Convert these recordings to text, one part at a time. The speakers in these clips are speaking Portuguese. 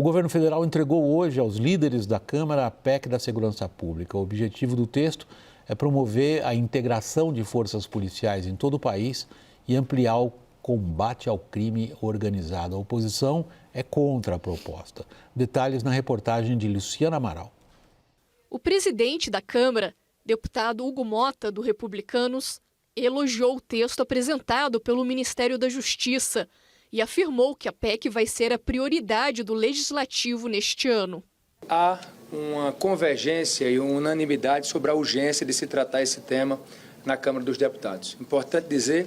O governo federal entregou hoje aos líderes da Câmara a PEC da Segurança Pública. O objetivo do texto é promover a integração de forças policiais em todo o país e ampliar o combate ao crime organizado. A oposição é contra a proposta. Detalhes na reportagem de Luciana Amaral. O presidente da Câmara, deputado Hugo Mota, do Republicanos, elogiou o texto apresentado pelo Ministério da Justiça e afirmou que a PEC vai ser a prioridade do Legislativo neste ano. Há uma convergência e uma unanimidade sobre a urgência de se tratar esse tema na Câmara dos Deputados. Importante dizer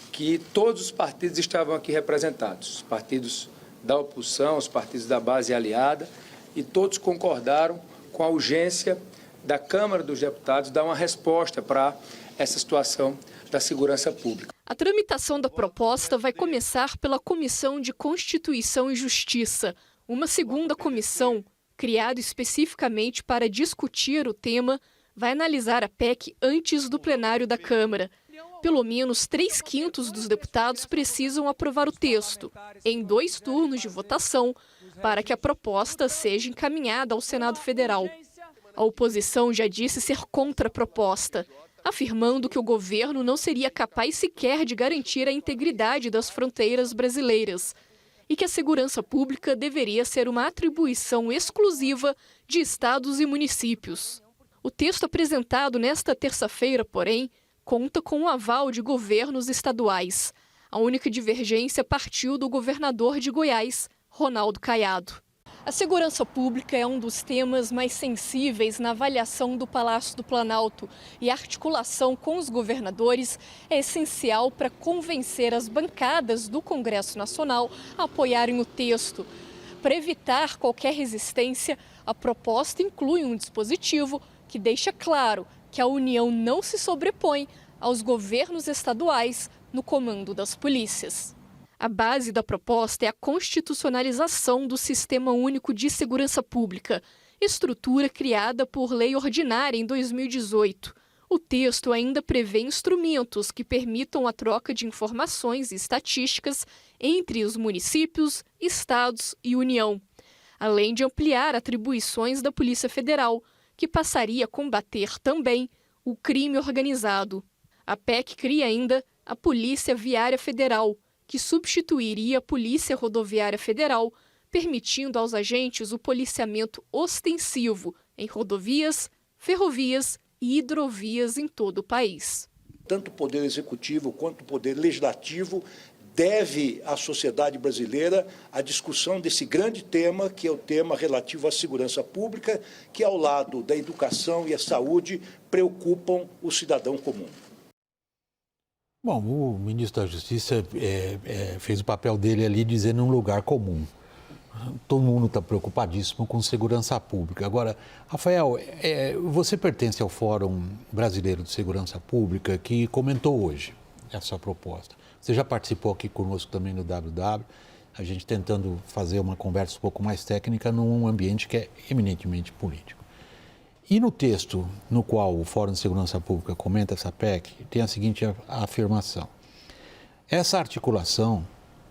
que todos os partidos estavam aqui representados, os partidos da oposição, os partidos da base aliada, e todos concordaram com a urgência da Câmara dos Deputados dar uma resposta para essa situação da segurança pública. A tramitação da proposta vai começar pela Comissão de Constituição e Justiça, uma segunda comissão, criada especificamente para discutir o tema, vai analisar a PEC antes do plenário da Câmara. Pelo menos 3/5 dos deputados precisam aprovar o texto, em 2 turnos de votação, para que a proposta seja encaminhada ao Senado Federal. A oposição já disse ser contra a proposta, afirmando que o governo não seria capaz sequer de garantir a integridade das fronteiras brasileiras e que a segurança pública deveria ser uma atribuição exclusiva de estados e municípios. O texto apresentado nesta terça-feira, porém, conta com o aval de governos estaduais. A única divergência partiu do governador de Goiás, Ronaldo Caiado. A segurança pública é um dos temas mais sensíveis na avaliação do Palácio do Planalto e a articulação com os governadores é essencial para convencer as bancadas do Congresso Nacional a apoiarem o texto. Para evitar qualquer resistência, a proposta inclui um dispositivo que deixa claro que a União não se sobrepõe aos governos estaduais no comando das polícias. A base da proposta é a constitucionalização do Sistema Único de Segurança Pública, estrutura criada por lei ordinária em 2018. O texto ainda prevê instrumentos que permitam a troca de informações e estatísticas entre os municípios, estados e União, além de ampliar atribuições da Polícia Federal, que passaria a combater também o crime organizado. A PEC cria ainda a Polícia Viária Federal, que substituiria a Polícia Rodoviária Federal, permitindo aos agentes o policiamento ostensivo em rodovias, ferrovias e hidrovias em todo o país. Tanto o Poder Executivo quanto o Poder Legislativo deve à sociedade brasileira a discussão desse grande tema, que é o tema relativo à segurança pública, que ao lado da educação e a saúde preocupam o cidadão comum. Bom, o ministro da Justiça fez o papel dele ali dizendo um lugar comum. Todo mundo está preocupadíssimo com segurança pública. Agora, Rafael, você pertence ao Fórum Brasileiro de Segurança Pública, que comentou hoje essa proposta. Você já participou aqui conosco também no WW, a gente tentando fazer uma conversa um pouco mais técnica num ambiente que é eminentemente político. E no texto no qual o Fórum de Segurança Pública comenta essa PEC, tem a seguinte afirmação. Essa articulação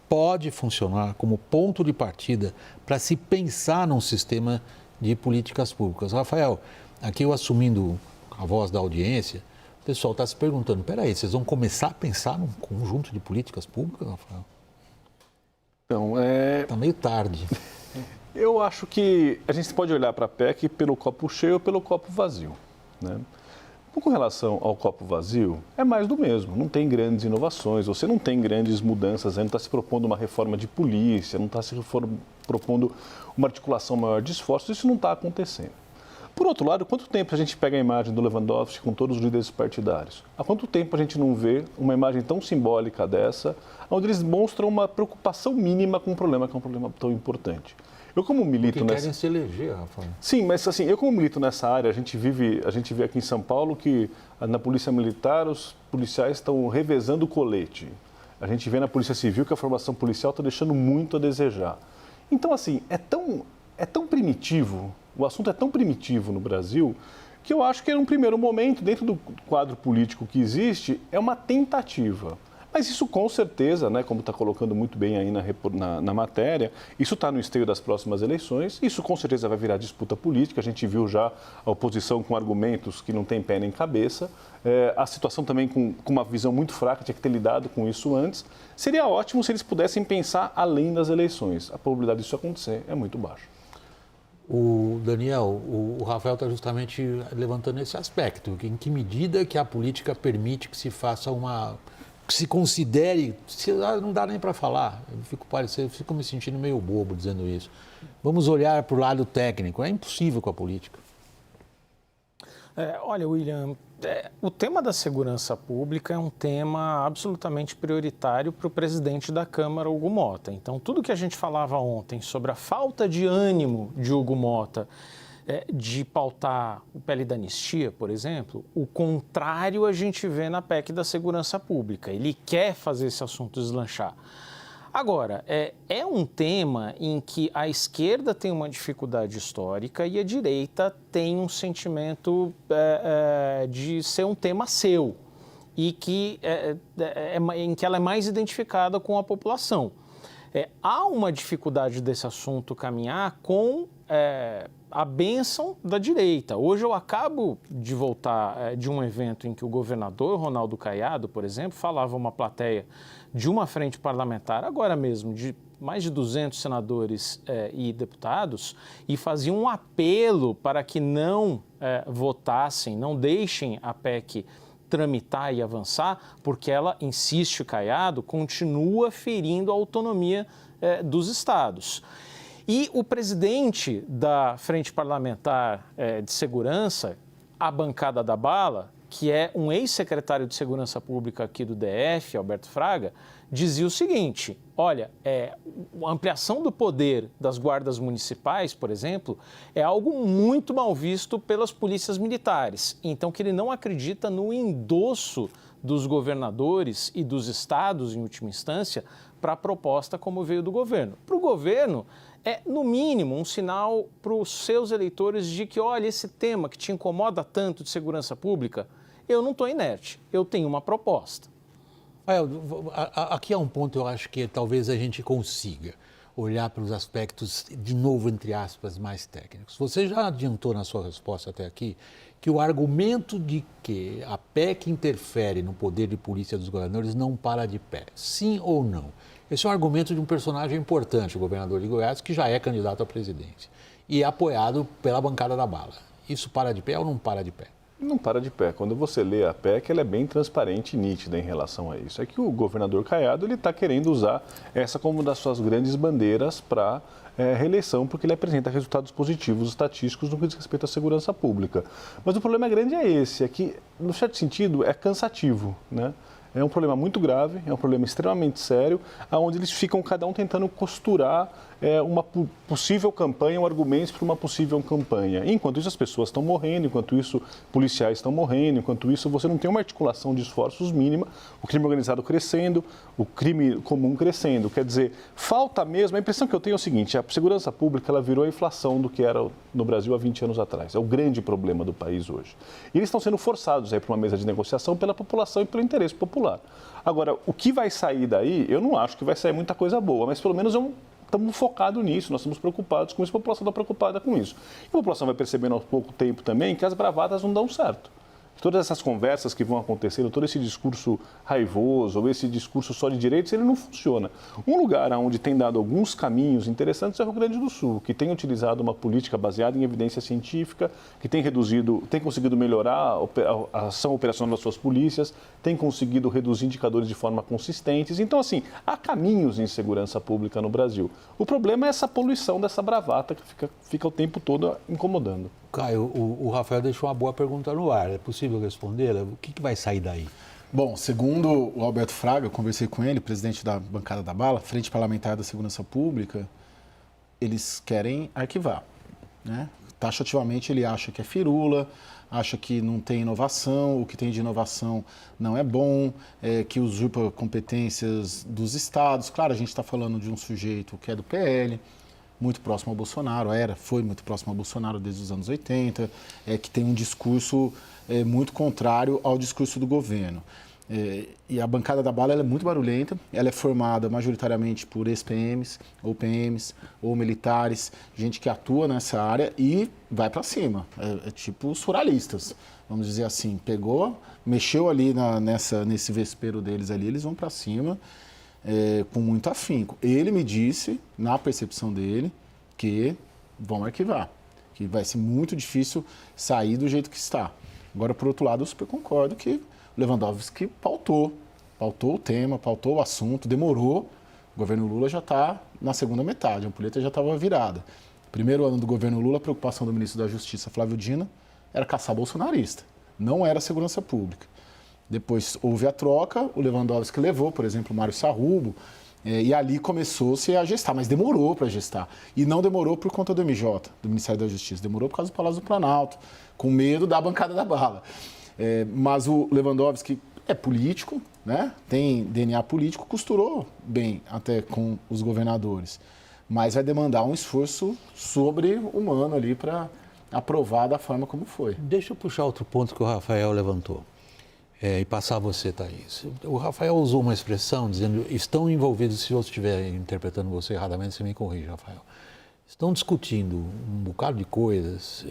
pode funcionar como ponto de partida para se pensar num sistema de políticas públicas. Rafael, aqui eu assumindo a voz da audiência, o pessoal está se perguntando, peraí, vocês vão começar a pensar num conjunto de políticas públicas, Rafael? Então, Está meio tarde. Eu acho que a gente pode olhar para a PEC pelo copo cheio ou pelo copo vazio, né? Com relação ao copo vazio, é mais do mesmo. Não tem grandes inovações, você não tem grandes mudanças, não está se propondo uma reforma de polícia, não está se propondo uma articulação maior de esforços, isso não está acontecendo. Por outro lado, quanto tempo a gente pega a imagem do Lewandowski com todos os líderes partidários? Há quanto tempo a gente não vê uma imagem tão simbólica dessa, onde eles demonstram uma preocupação mínima com um problema que é um problema tão importante? Eu como milito Porque querem se eleger, Rafael. Sim, mas assim, eu como milito nessa área, a gente vê aqui em São Paulo que na Polícia Militar os policiais estão revezando o colete. A gente vê na Polícia Civil que a formação policial está deixando muito a desejar. Então, assim, é tão primitivo, o assunto é tão primitivo no Brasil, que eu acho que, num primeiro momento, dentro do quadro político que existe, é uma tentativa. Mas isso com certeza, né, como está colocando muito bem aí na matéria, isso está no esteio das próximas eleições, isso com certeza vai virar disputa política, a gente viu já a oposição com argumentos que não tem pé nem cabeça, a situação também com uma visão muito fraca, tinha que ter lidado com isso antes. Seria ótimo se eles pudessem pensar além das eleições. A probabilidade disso acontecer é muito baixa. O Daniel, o Rafael está justamente levantando esse aspecto, em que medida que a política permite que se faça que se considere, não dá nem para falar, eu fico me sentindo meio bobo dizendo isso. Vamos olhar para o lado técnico, é impossível com a política. Olha, William, o tema da segurança pública é um tema absolutamente prioritário para o presidente da Câmara, Hugo Motta. Então, tudo que a gente falava ontem sobre a falta de ânimo de Hugo Motta de pautar o PL da anistia, por exemplo, o contrário a gente vê na PEC da segurança pública. Ele quer fazer esse assunto deslanchar. Agora, é um tema em que a esquerda tem uma dificuldade histórica e a direita tem um sentimento de ser um tema seu e que, em que ela é mais identificada com a população. Há uma dificuldade desse assunto caminhar com a bênção da direita. Hoje eu acabo de voltar de um evento em que o governador Ronaldo Caiado, por exemplo, falava a uma plateia de uma frente parlamentar, agora mesmo, de mais de 200 senadores e deputados, e fazia um apelo para que não votassem, não deixem a PEC tramitar e avançar, porque ela, insiste Caiado, continua ferindo a autonomia dos estados. E o presidente da Frente Parlamentar de Segurança, a bancada da bala, que é um ex-secretário de Segurança Pública aqui do DF, Alberto Fraga, dizia o seguinte: olha, a ampliação do poder das guardas municipais, por exemplo, é algo muito mal visto pelas polícias militares. Então, que ele não acredita no endosso dos governadores e dos estados, em última instância, para a proposta como veio do governo. Para o governo, no mínimo, um sinal para os seus eleitores de que, olha, esse tema que te incomoda tanto de segurança pública, eu não estou inerte, eu tenho uma proposta. Aqui há um ponto, eu acho que talvez a gente consiga olhar para os aspectos, de novo, entre aspas, mais técnicos. Você já adiantou na sua resposta até aqui que o argumento de que a PEC interfere no poder de polícia dos governadores não para de pé. Sim ou não? Esse é um argumento de um personagem importante, o governador de Goiás, que já é candidato à presidência e é apoiado pela bancada da bala. Isso para de pé ou não para de pé? Não para de pé. Quando você lê a PEC, ela é bem transparente e nítida em relação a isso. É que o governador Caiado está querendo usar essa como uma das suas grandes bandeiras para reeleição, porque ele apresenta resultados positivos estatísticos no que diz respeito à segurança pública. Mas o problema grande é esse, é que, no certo sentido, é cansativo, né? É um problema muito grave, é um problema extremamente sério, onde eles ficam cada um tentando costurar uma possível campanha, um argumento para uma possível campanha. Enquanto isso, as pessoas estão morrendo, enquanto isso, policiais estão morrendo, enquanto isso, você não tem uma articulação de esforços mínima, o crime organizado crescendo, o crime comum crescendo. Quer dizer, falta mesmo, a impressão que eu tenho é o seguinte: a segurança pública ela virou a inflação do que era no Brasil há 20 anos atrás. É o grande problema do país hoje. E eles estão sendo forçados a ir para uma mesa de negociação pela população e pelo interesse popular. Agora, o que vai sair daí, eu não acho que vai sair muita coisa boa, mas pelo menos estamos focados nisso, nós estamos preocupados com isso, a população está preocupada com isso. E a população vai percebendo há pouco tempo também que as bravatas não dão certo. Todas essas conversas que vão acontecendo, todo esse discurso raivoso ou esse discurso só de direitos, ele não funciona. Um lugar onde tem dado alguns caminhos interessantes é o Rio Grande do Sul, que tem utilizado uma política baseada em evidência científica, que tem conseguido melhorar a ação operacional das suas polícias, tem conseguido reduzir indicadores de forma consistentes. Então, assim, há caminhos em segurança pública no Brasil. O problema é essa poluição dessa bravata que fica o tempo todo incomodando. Caio, o Rafael deixou uma boa pergunta no ar. É possível respondê-la? O que vai sair daí? Bom, segundo o Alberto Fraga, eu conversei com ele, presidente da bancada da bala, Frente Parlamentar da Segurança Pública, eles querem arquivar, né? Taxativamente ele acha que é firula, acha que não tem inovação, o que tem de inovação não é bom, que usurpa competências dos estados. Claro, a gente está falando de um sujeito que é do PL, muito próximo ao Bolsonaro, foi muito próximo ao Bolsonaro desde os anos 80, que tem um discurso muito contrário ao discurso do governo. E a bancada da bala ela é muito barulhenta, ela é formada majoritariamente por ex-PMs, ou PMs, ou militares, gente que atua nessa área e vai para cima. É tipo os ruralistas, vamos dizer assim. Pegou, mexeu ali nesse vespeiro deles ali, eles vão para cima com muito afinco. Ele me disse, na percepção dele, que vão arquivar, que vai ser muito difícil sair do jeito que está. Agora, por outro lado, eu super concordo que Lewandowski pautou o tema, pautou o assunto, demorou. O governo Lula já está na segunda metade, a ampulheta já estava virada. Primeiro ano do governo Lula, a preocupação do ministro da Justiça, Flávio Dino, era caçar bolsonarista, não era segurança pública. Depois houve a troca, o Lewandowski levou, por exemplo, o Mário Sarrubo, e ali começou-se a gestar, mas demorou para gestar. E não demorou por conta do MJ, do Ministério da Justiça, demorou por causa do Palácio do Planalto, com medo da bancada da bala. Mas o Lewandowski é político, né? Tem DNA político, costurou bem até com os governadores, mas vai demandar um esforço sobre-humano ali para aprovar da forma como foi. Deixa eu puxar outro ponto que o Rafael levantou e passar a você, Thaís. O Rafael usou uma expressão dizendo estão envolvidos, se eu estiver interpretando você erradamente, você me corrige, Rafael. Estão discutindo um bocado de coisas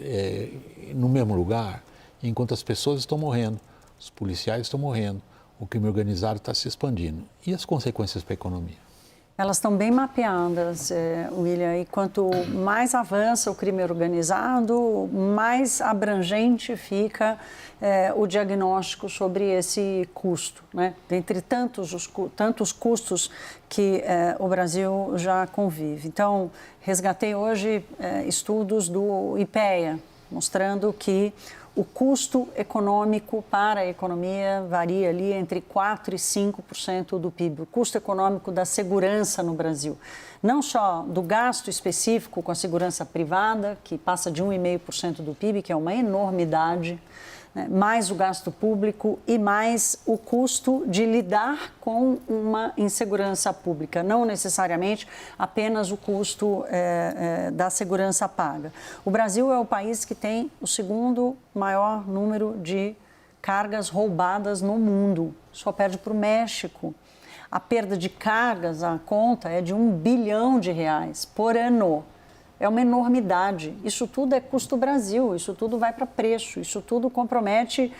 no mesmo lugar, enquanto as pessoas estão morrendo, os policiais estão morrendo, o crime organizado está se expandindo. E as consequências para a economia? Elas estão bem mapeadas, William, e quanto mais avança o crime organizado, mais abrangente fica o diagnóstico sobre esse custo, né? Dentre tantos custos que o Brasil já convive. Então, resgatei hoje estudos do IPEA, mostrando que o custo econômico para a economia varia ali entre 4% e 5% do PIB. O custo econômico da segurança no Brasil. Não só do gasto específico com a segurança privada, que passa de 1,5% do PIB, que é uma enormidade, né? Mais o gasto público e mais o custo de lidar com uma insegurança pública, não necessariamente apenas o custo da segurança paga. O Brasil é o país que tem o segundo maior número de cargas roubadas no mundo, só perde para o México. A perda de cargas, a conta é de R$1 bilhão por ano. É uma enormidade. Isso tudo é custo Brasil, isso tudo vai para preço, isso tudo compromete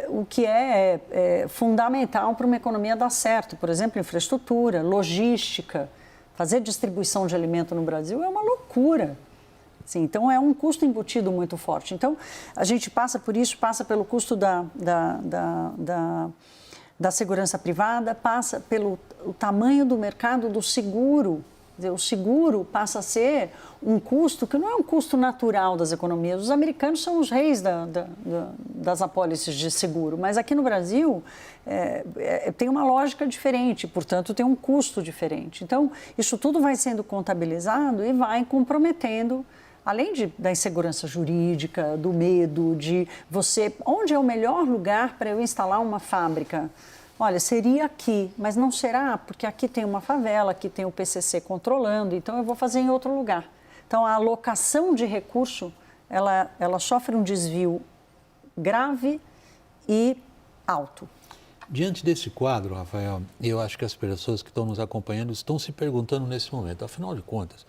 o que é fundamental para uma economia dar certo. Por exemplo, infraestrutura, logística, fazer distribuição de alimento no Brasil é uma loucura. Assim, então, é um custo embutido muito forte. Então, a gente passa por isso, passa pelo custo da segurança privada, passa pelo tamanho do mercado do seguro. O seguro passa a ser um custo que não é um custo natural das economias. Os americanos são os reis das apólices de seguro, mas aqui no Brasil tem uma lógica diferente, portanto tem um custo diferente. Então, isso tudo vai sendo contabilizado e vai comprometendo, além da insegurança jurídica, do medo de você... Onde é o melhor lugar para eu instalar uma fábrica? Olha, seria aqui, mas não será, porque aqui tem uma favela, aqui tem o PCC controlando, então eu vou fazer em outro lugar. Então, a alocação de recurso, ela sofre um desvio grave e alto. Diante desse quadro, Rafael, eu acho que as pessoas que estão nos acompanhando estão se perguntando nesse momento, afinal de contas,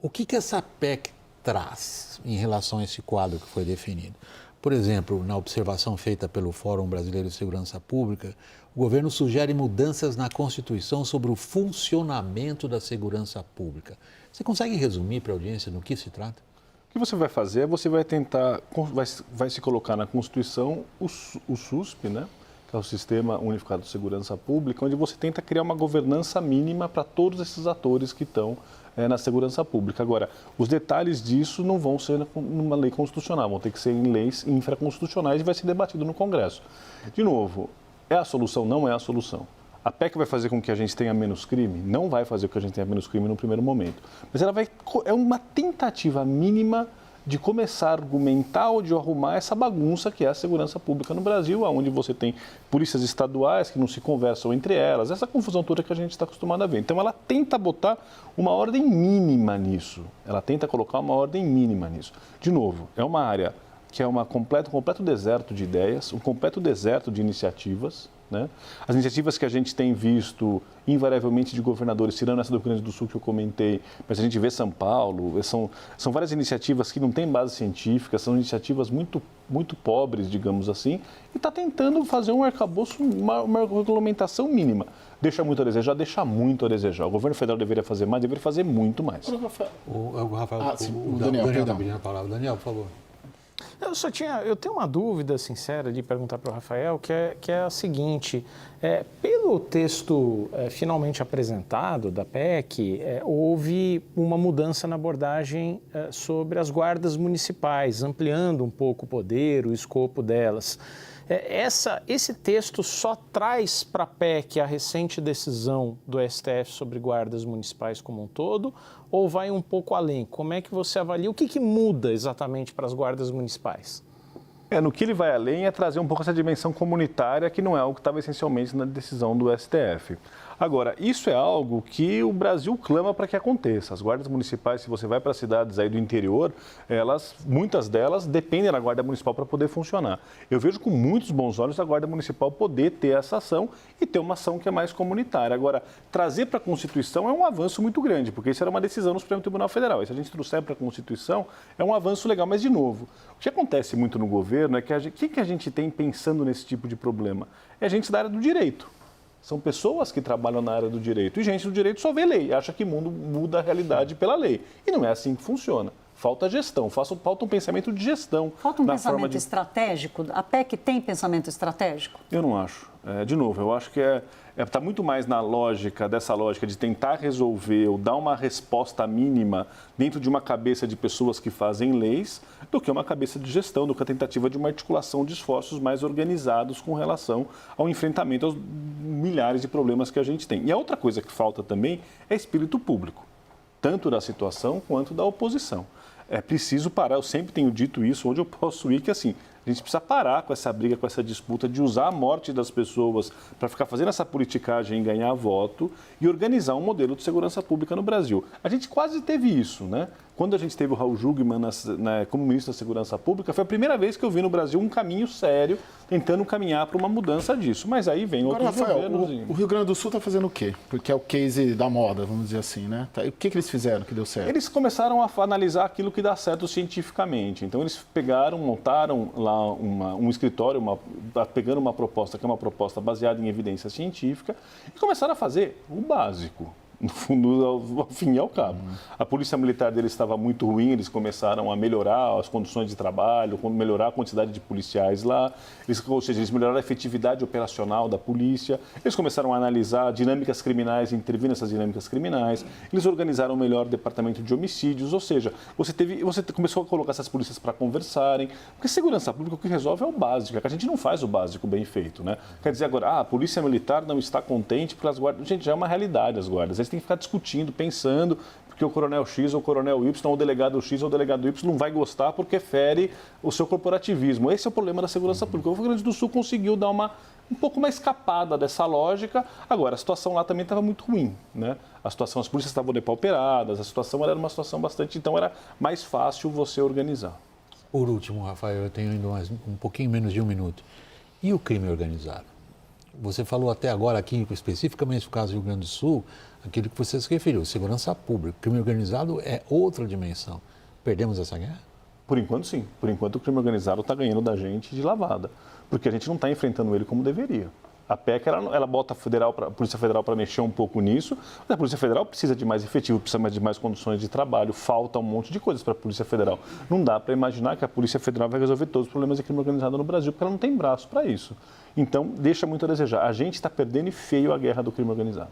o que essa PEC traz em relação a esse quadro que foi definido? Por exemplo, na observação feita pelo Fórum Brasileiro de Segurança Pública, o governo sugere mudanças na Constituição sobre o funcionamento da segurança pública. Você consegue resumir para a audiência do que se trata? O que você vai fazer? Você vai tentar, vai se colocar na Constituição o SUSP, né? Que é o Sistema Unificado de Segurança Pública, onde você tenta criar uma governança mínima para todos esses atores que estão na segurança pública. Agora, os detalhes disso não vão ser numa lei constitucional, vão ter que ser em leis infraconstitucionais e vai ser debatido no Congresso. De novo, é a solução? Não é a solução. A PEC vai fazer com que a gente tenha menos crime? Não vai fazer com que a gente tenha menos crime no primeiro momento. Mas é uma tentativa mínima de começar a argumentar ou de arrumar essa bagunça que é a segurança pública no Brasil, onde você tem polícias estaduais que não se conversam entre elas, essa confusão toda que a gente está acostumado a ver. Então, ela tenta botar uma ordem mínima nisso. Ela tenta colocar uma ordem mínima nisso. De novo, é uma área que é um completo deserto de ideias, um completo deserto de iniciativas, né? As iniciativas que a gente tem visto, invariavelmente, de governadores, tirando essa do Rio Grande do Sul que eu comentei, mas a gente vê São Paulo, são várias iniciativas que não têm base científica, são iniciativas muito pobres, digamos assim, e está tentando fazer um arcabouço, uma regulamentação mínima. Deixa muito a desejar. O governo federal deveria fazer mais, deveria fazer muito mais. O Rafael, o Daniel, está pedindo a palavra. Daniel, por favor. Eu tenho uma dúvida sincera de perguntar para o Rafael, que é a seguinte: pelo texto finalmente apresentado da PEC, houve uma mudança na abordagem sobre as guardas municipais, ampliando um pouco o poder, o escopo delas. Esse texto só traz para a PEC a recente decisão do STF sobre guardas municipais como um todo, ou vai um pouco além? Como é que você avalia? O que muda exatamente para as guardas municipais? No que ele vai além é trazer um pouco essa dimensão comunitária, que não é algo que estava essencialmente na decisão do STF. Agora, isso é algo que o Brasil clama para que aconteça. As guardas municipais, se você vai para cidades aí do interior, muitas delas dependem da guarda municipal para poder funcionar. Eu vejo com muitos bons olhos a guarda municipal poder ter essa ação e ter uma ação que é mais comunitária. Agora, trazer para a Constituição é um avanço muito grande, porque isso era uma decisão no Supremo Tribunal Federal. E se a gente trouxer para a Constituição, é um avanço legal. Mas, de novo, o que acontece muito no governo é que o que a gente tem pensando nesse tipo de problema? É gente da área do direito. São pessoas que trabalham na área do direito. E gente do direito só vê lei, acha que o mundo muda a realidade pela lei. E não é assim que funciona. Falta gestão, falta um pensamento de gestão. Falta um pensamento estratégico? A PEC tem pensamento estratégico? Eu não acho. De novo, eu acho que está muito mais na lógica de tentar resolver ou dar uma resposta mínima dentro de uma cabeça de pessoas que fazem leis do que uma cabeça de gestão, do que a tentativa de uma articulação de esforços mais organizados com relação ao enfrentamento aos milhares de problemas que a gente tem. E a outra coisa que falta também é espírito público, tanto da situação quanto da oposição. É preciso parar, eu sempre tenho dito isso, onde eu posso ir, que assim, a gente precisa parar com essa briga, com essa disputa de usar a morte das pessoas para ficar fazendo essa politicagem e ganhar voto e organizar um modelo de segurança pública no Brasil. A gente quase teve isso, né? Quando a gente teve o Raul Jungmann como ministro da Segurança Pública, foi a primeira vez que eu vi no Brasil um caminho sério tentando caminhar para uma mudança disso. Mas aí vem outros governos. O Rio Grande do Sul está fazendo o quê? Porque é o case da moda, vamos dizer assim, né? O que eles fizeram que deu certo? Eles começaram a analisar aquilo que dá certo cientificamente. Então, eles montaram lá um escritório, pegando uma proposta que é uma proposta baseada em evidência científica e começaram a fazer o básico. No fundo, ao fim e ao cabo. A polícia militar deles estava muito ruim, eles começaram a melhorar as condições de trabalho, melhorar a quantidade de policiais lá, ou seja, eles melhoraram a efetividade operacional da polícia, eles começaram a analisar dinâmicas criminais, intervir nessas dinâmicas criminais, eles organizaram melhor o departamento de homicídios, ou seja, você começou a colocar essas polícias para conversarem, porque segurança pública o que resolve é o básico, é que a gente não faz o básico bem feito, né? Quer dizer agora, a polícia militar não está contente porque as guardas... Gente, já é uma realidade as guardas. Eles têm que ficar discutindo, pensando, porque o coronel X ou o coronel Y, ou o delegado X ou o delegado Y não vai gostar porque fere o seu corporativismo. Esse é o problema da segurança pública. O Rio Grande do Sul conseguiu dar um pouco uma escapada dessa lógica. Agora, a situação lá também estava muito ruim, né? As polícias estavam depauperadas, a situação era uma situação bastante... Então, era mais fácil você organizar. Por último, Rafael, eu tenho ainda um pouquinho menos de um minuto. E o crime organizado? Você falou até agora aqui, especificamente no caso do Rio Grande do Sul, aquilo que você se referiu, segurança pública. O crime organizado é outra dimensão. Perdemos essa guerra? Por enquanto, sim. Por enquanto, o crime organizado está ganhando da gente de lavada, porque a gente não está enfrentando ele como deveria. A PEC, ela bota a Polícia Federal para mexer um pouco nisso, mas a Polícia Federal precisa de mais efetivo, precisa de mais condições de trabalho, falta um monte de coisas para a Polícia Federal. Não dá para imaginar que a Polícia Federal vai resolver todos os problemas de crime organizado no Brasil, porque ela não tem braço para isso. Então, deixa muito a desejar. A gente está perdendo e feio a guerra do crime organizado.